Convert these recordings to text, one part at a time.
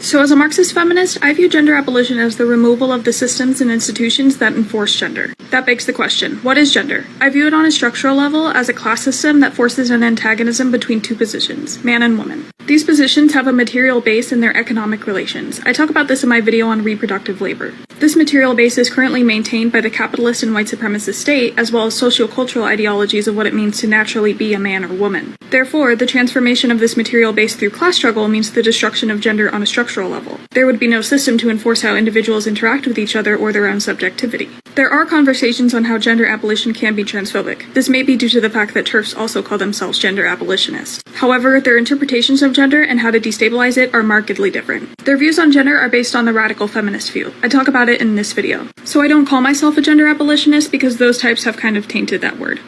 So as a Marxist feminist, I view gender abolition as the removal of the systems and institutions that enforce gender. That begs the question, what is gender? I view it on a structural level as a class system that forces an antagonism between two positions, man and woman. These positions have a material base in their economic relations. I talk about this in my video on reproductive labor. This material base is currently maintained by the capitalist and white supremacist state, as well as sociocultural ideologies of what it means to naturally be a man or woman. Therefore, the transformation of this material base through class struggle means the destruction of gender on a structural level. There would be no system to enforce how individuals interact with each other or their own subjectivity. There are conversations on how gender abolition can be transphobic. This may be due to the fact that TERFs also call themselves gender abolitionists. However, their interpretations of gender and how to destabilize it are markedly different. Their views on gender are based on the radical feminist view. I talk about it in this video. So I don't call myself a gender abolitionist because those types have kind of tainted that word.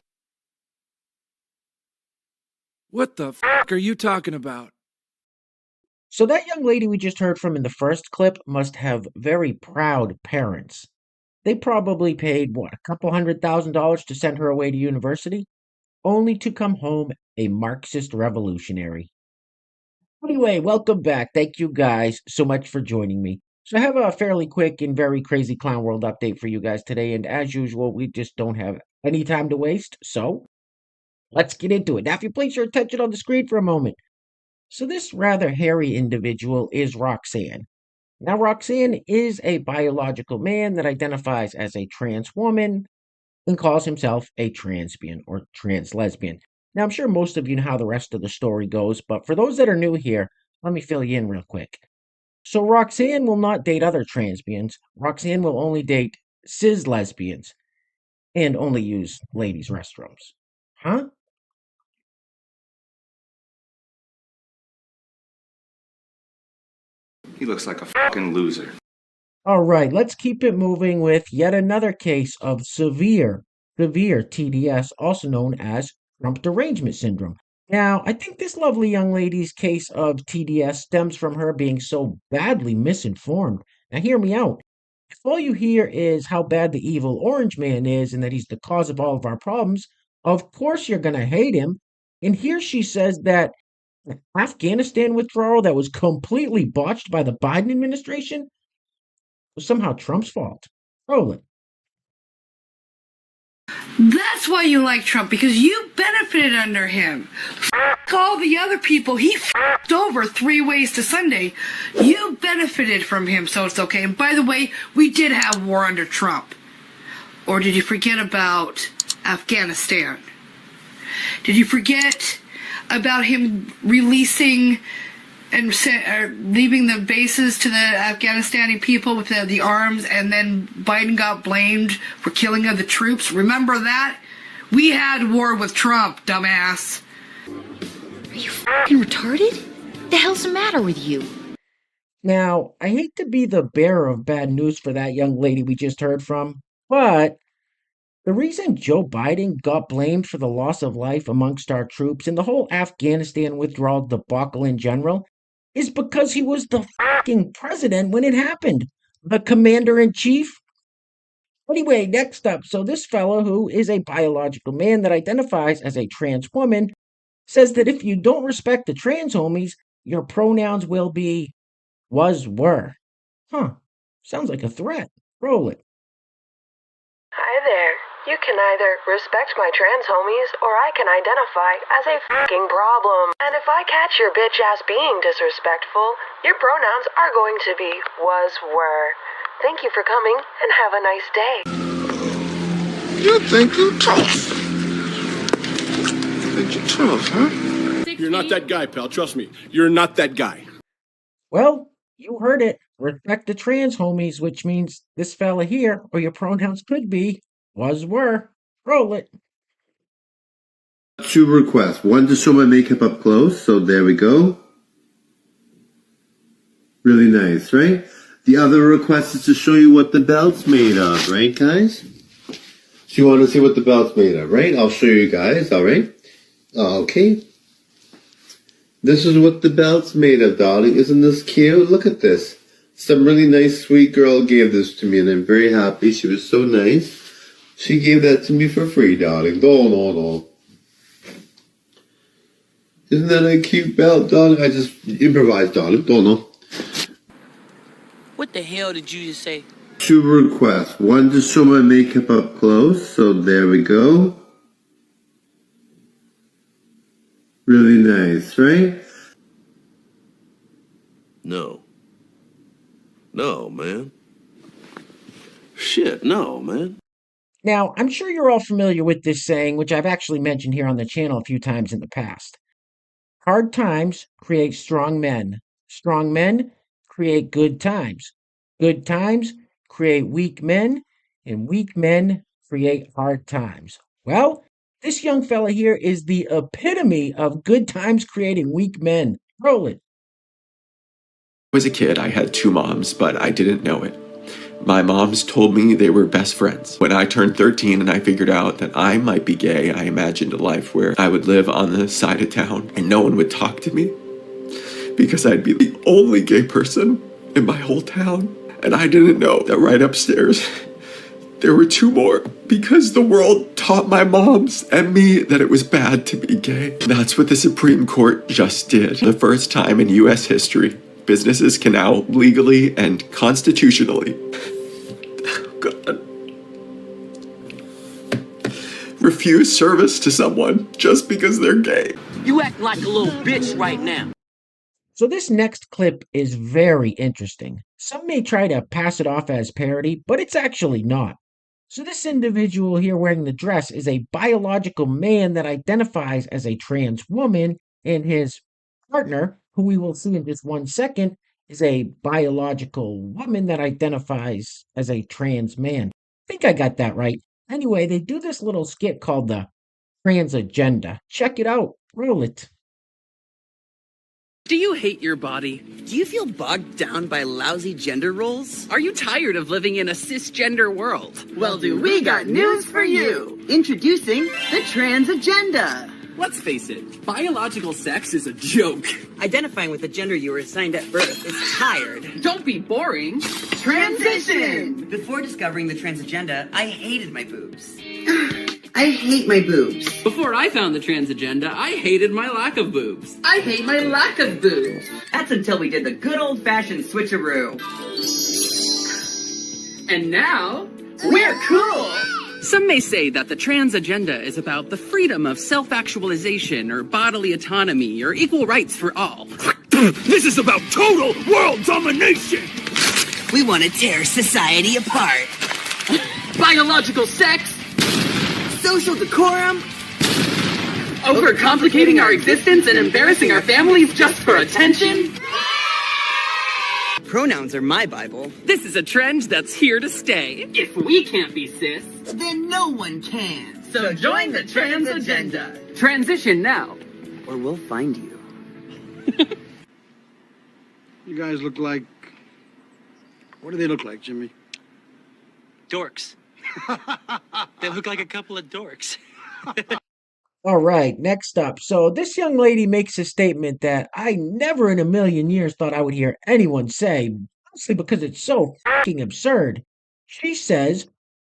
What the f*** are you talking about? So that young lady we just heard from in the first clip must have very proud parents. They probably paid, a couple $100,000 to send her away to university, only to come home a Marxist revolutionary. Anyway, welcome back. Thank you guys so much for joining me. So I have a fairly quick and very crazy clown world update for you guys today, and as usual, we just don't have any time to waste, so let's get into it. Now, if you place your attention on the screen for a moment. So this rather hairy individual is Roxanne. Now, Roxanne is a biological man that identifies as a trans woman and calls himself a transbian or trans lesbian. Now, I'm sure most of you know how the rest of the story goes, but for those that are new here, let me fill you in real quick. So Roxanne will not date other transbians. Roxanne will only date cis lesbians and only use ladies' restrooms. Huh? He looks like a fucking loser. All right, let's keep it moving with yet another case of severe TDS, also known as Trump derangement syndrome. Now, I think this lovely young lady's case of TDS stems from her being so badly misinformed. Now, hear me out. If all you hear is how bad the evil orange man is and that he's the cause of all of our problems, of course you're going to hate him. And here she says that Afghanistan withdrawal that was completely botched by the Biden administration was somehow Trump's fault. Roll it. That's why you like Trump, because you benefited under him. F*** all the other people he f***ed over 3 ways to Sunday. You benefited from him, so it's okay. And by the way, we did have war under Trump. Or did you forget about Afghanistan? Did you forget about him releasing and leaving the bases to the Afghanistani people with the arms, and then Biden got blamed for killing of the troops? Remember that? We had war with Trump, dumbass. Are you fucking retarded? The hell's the matter with you? Now, I hate to be the bearer of bad news for that young lady we just heard from, but the reason Joe Biden got blamed for the loss of life amongst our troops and the whole Afghanistan withdrawal debacle in general is because he was the fucking president when it happened. The commander-in-chief. Anyway, next up, so this fellow who is a biological man that identifies as a trans woman says that if you don't respect the trans homies, your pronouns will be was, were. Huh. Sounds like a threat. Roll it. Hi there. You can either respect my trans homies, or I can identify as a fucking problem. And if I catch your bitch ass being disrespectful, your pronouns are going to be was, were. Thank you for coming, and have a nice day. You think you tough? Think you tough, huh? You're not that guy, pal. Trust me. You're not that guy. Well, you heard it. Respect the trans homies, which means this fella here, or your pronouns could be was, were. Roll it. 2 requests. One to show my makeup up close, so there we go. Really nice, right? The other request is to show you what the belt's made of, right, guys? So you want to see what the belt's made of, right? I'll show you guys, alright? Okay. This is what the belt's made of, darling. Isn't this cute? Look at this. Some really nice, sweet girl gave this to me, and I'm very happy. She was so nice. She gave that to me for free, darling. No. Isn't that a cute belt, darling? I just improvised, darling. Don't know. the hell did you just say? 2 requests. One to show my makeup up close, so there we go. Really nice, right? No. No, man. Shit, no, man. Now, I'm sure you're all familiar with this saying, which I've actually mentioned here on the channel a few times in the past. Hard times create strong men. Strong men create good times. Good times create weak men, and weak men create hard times. Well, this young fella here is the epitome of good times creating weak men. Roll it. As a kid, I had 2 moms, but I didn't know it. My moms told me they were best friends. When I turned 13 and I figured out that I might be gay, I imagined a life where I would live on the side of town and no one would talk to me because I'd be the only gay person in my whole town. And I didn't know that right upstairs there were 2 more because the world taught my moms and me that it was bad to be gay. That's what the Supreme Court just did. The first time in U.S. history, businesses can now legally and constitutionally refuse service to someone just because they're gay. You act like a little bitch right now. So this next clip is very interesting. Some may try to pass it off as parody, but it's actually not. So this individual here wearing the dress is a biological man that identifies as a trans woman, and his partner, who we will see in just 1 second, is a biological woman that identifies as a trans man. I think I got that right. Anyway, they do this little skit called the Trans Agenda. Check it out. Roll it. Do you hate your body? Do you feel bogged down by lousy gender roles? Are you tired of living in a cisgender world? Well, we got news for you. Introducing the Trans Agenda. Let's face it, biological sex is a joke. Identifying with the gender you were assigned at birth is tired. Don't be boring. Transition! Before discovering the Trans Agenda, I hated my boobs. I hate my boobs. Before I found the Trans Agenda, I hated my lack of boobs. I hate my lack of boobs. That's until we did the good old-fashioned switcheroo. And now, we're cool! Some may say that the Trans Agenda is about the freedom of self-actualization or bodily autonomy or equal rights for all. This is about total world domination! We want to tear society apart. Biological sex, social decorum, overcomplicating our existence and embarrassing our families just for attention. Pronouns are my Bible. This is a trend that's here to stay. If we can't be cis, then no one can. So join the Trans Agenda. Transition now, or we'll find you. You guys look like... What do they look like, Jimmy? dorks. They look like a couple of dorks. All right, next up. So this young lady makes a statement that I never in a million years thought I would hear anyone say, mostly because it's so fucking absurd. She says,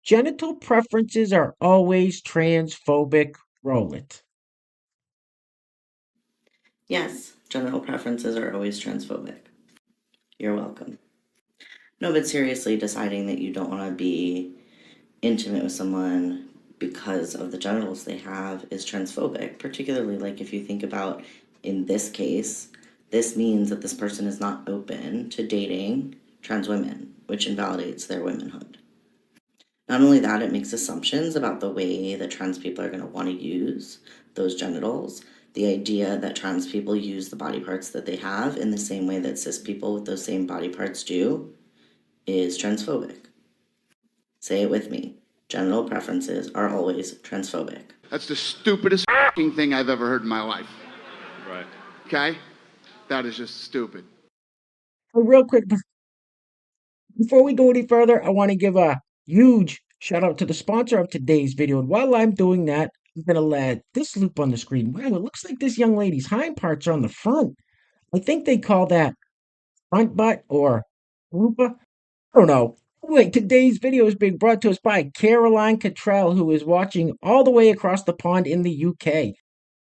genital preferences are always transphobic. Roll it. Yes, genital preferences are always transphobic. You're welcome. No, but seriously, deciding that you don't want to be intimate with someone because of the genitals they have is transphobic, particularly like if you think about in this case, this means that this person is not open to dating trans women, which invalidates their womanhood. Not only that, it makes assumptions about the way that trans people are going to want to use those genitals. The idea that trans people use the body parts that they have in the same way that cis people with those same body parts do is transphobic. Say it with me. Genital preferences are always transphobic. That's the stupidest fucking thing I've ever heard in my life. Right. Okay? That is just stupid. Real quick, before we go any further, I want to give a huge shout out to the sponsor of today's video. And while I'm doing that, I'm going to let this loop on the screen. Wow, it looks like this young lady's hind parts are on the front. I think they call that front butt or rupa. I don't know. Anyway, today's video is being brought to us by Caroline Cottrell, who is watching all the way across the pond in the UK.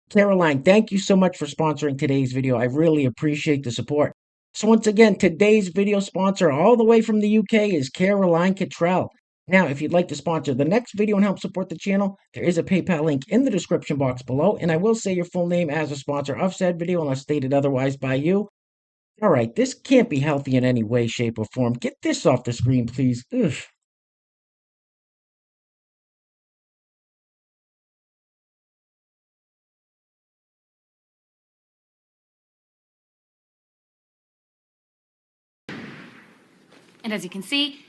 Caroline, thank you so much for sponsoring today's video. I really appreciate the support. So once again, today's video sponsor all the way from the UK is Caroline Cottrell. Now, if you'd like to sponsor the next video and help support the channel, there is a PayPal link in the description box below, and I will say your full name as a sponsor of said video unless stated otherwise by you. Alright, this can't be healthy in any way, shape, or form. Get this off the screen, please. Ugh. And as you can see,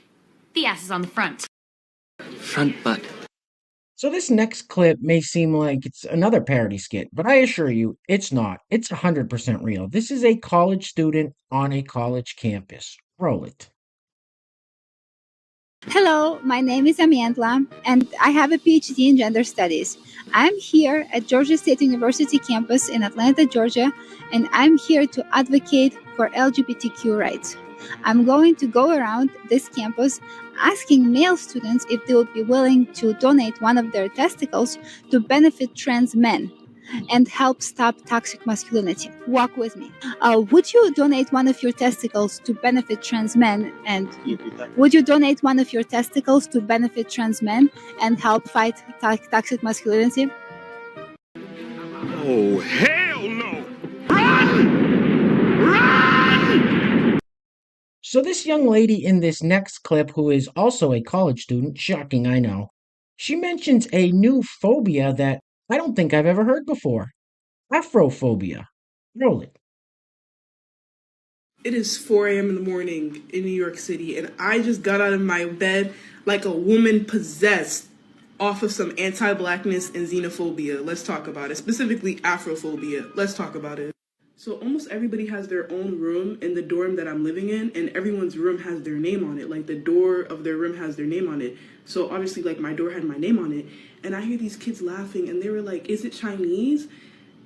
the ass is on the front. Front butt. So this next clip may seem like it's another parody skit, but I assure you, it's not. It's 100% real. This is a college student on a college campus. Roll it. Hello, my name is Amandla, and I have a PhD in gender studies. I'm here at Georgia State University campus in Atlanta, Georgia, and I'm here to advocate for LGBTQ rights. I'm going to go around this campus asking male students if they would be willing to donate one of their testicles to benefit trans men and help stop toxic masculinity. Walk with me. Would you donate one of your testicles to benefit trans men? And would you donate one of your testicles to benefit trans men and help fight toxic masculinity? Oh, hell no! Run! Run! So this young lady in this next clip, who is also a college student, shocking I know, she mentions a new phobia that I don't think I've ever heard before. Afrophobia. Roll it. It is 4 a.m. in the morning in New York City, and I just got out of my bed like a woman possessed off of some anti-blackness and xenophobia. Let's talk about it. Specifically, Afrophobia. Let's talk about it. So almost everybody has their own room in the dorm that I'm living in, and everyone's room has their name on it. Like, the door of their room has their name on it. So obviously, like, my door had my name on it, and I hear these kids laughing, and they were like, "Is it Chinese?"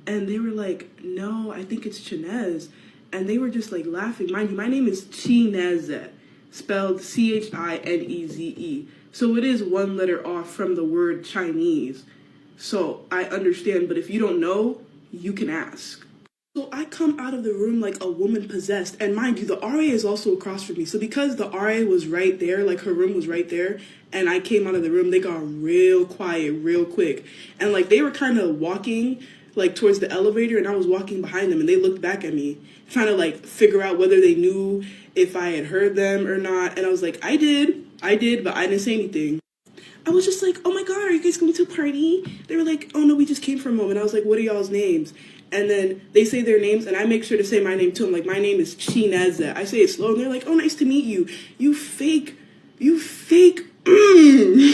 And they were like, "No, I think it's Chinese." And they were just like laughing. Mind you, my name is Chineze, spelled Chineze. So it is one letter off from the word Chinese. So I understand, but if you don't know, you can ask. So I come out of the room like a woman possessed. And mind you, the RA is also across from me. So because the RA was right there, like her room was right there, and I came out of the room, they got real quiet real quick. And like they were kind of walking like towards the elevator, and I was walking behind them, and they looked back at me, trying to like figure out whether they knew if I had heard them or not. And I was like, I did, but I didn't say anything. I was just like, "Oh my God, are you guys going to a party?" They were like, "Oh no, we just came for a moment." I was like, "What are y'all's names?" And then they say their names, and I make sure to say my name too. I'm like, "My name is Chineze." I say it slow, and they're like, "Oh, nice to meet you. You fake.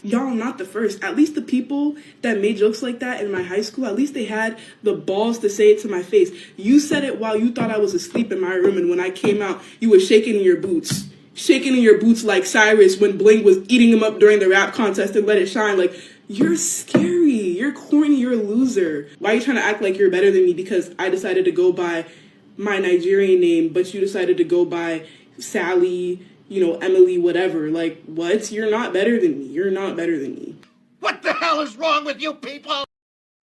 Y'all not the first. At least the people that made jokes like that in my high school, at least they had the balls to say it to my face. You said it while you thought I was asleep in my room, and when I came out, you were shaking in your boots. Shaking in your boots like Cyrus when Bling was eating him up during the rap contest and Let It Shine. Like, you're scary. You're corny. You're a loser. Why are you trying to act like you're better than me because I decided to go by my Nigerian name, but you decided to go by Sally, Emily, whatever? Like, what? You're not better than me. You're not better than me. What the hell is wrong with you people?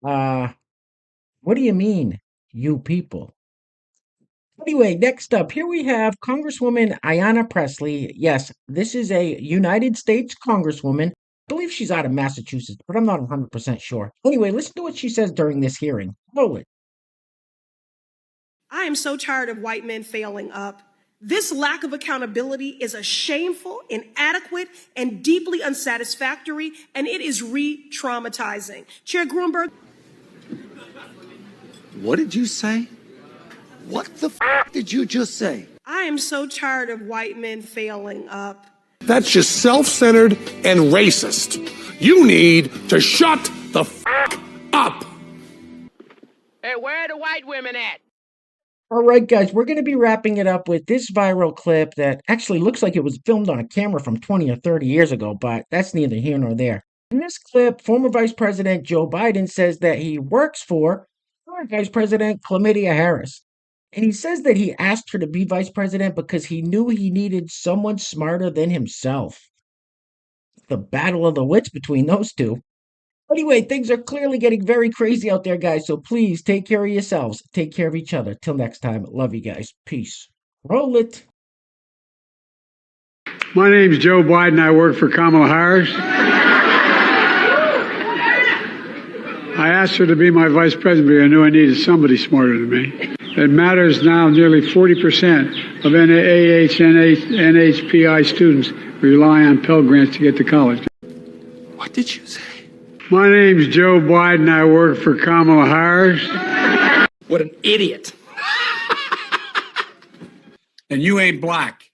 What do you mean, you people? Anyway, next up, here we have Congresswoman Ayanna Pressley. Yes, this is a United States Congresswoman. I believe she's out of Massachusetts, but I'm not 100% sure. Anyway, listen to what she says during this hearing. Roll it. I am so tired of white men failing up. This lack of accountability is a shameful, inadequate, and deeply unsatisfactory, and it is re-traumatizing. Chair Grunberg. What did you say? What the f did you just say? I am so tired of white men failing up. That's just self-centered and racist. You need to shut the f up. Hey, where are the white women at? All right, guys, we're going to be wrapping it up with this viral clip that actually looks like it was filmed on a camera from 20 or 30 years ago, but that's neither here nor there. In this clip, former Vice President Joe Biden says that he works for current Vice President Chlamydia Harris. And he says that he asked her to be vice president because he knew he needed someone smarter than himself. The battle of the wits between those two. Anyway, things are clearly getting very crazy out there, guys, so please take care of yourselves. Take care of each other. Till next time, love you guys. Peace. Roll it. My name's Joe Biden. I work for Kamala Harris. I asked her to be my vice president because I knew I needed somebody smarter than me. It matters now nearly 40% of NHPI students rely on Pell Grants to get to college. What did you say? My name's Joe Biden. I work for Kamala Harris. What an idiot. And you ain't black.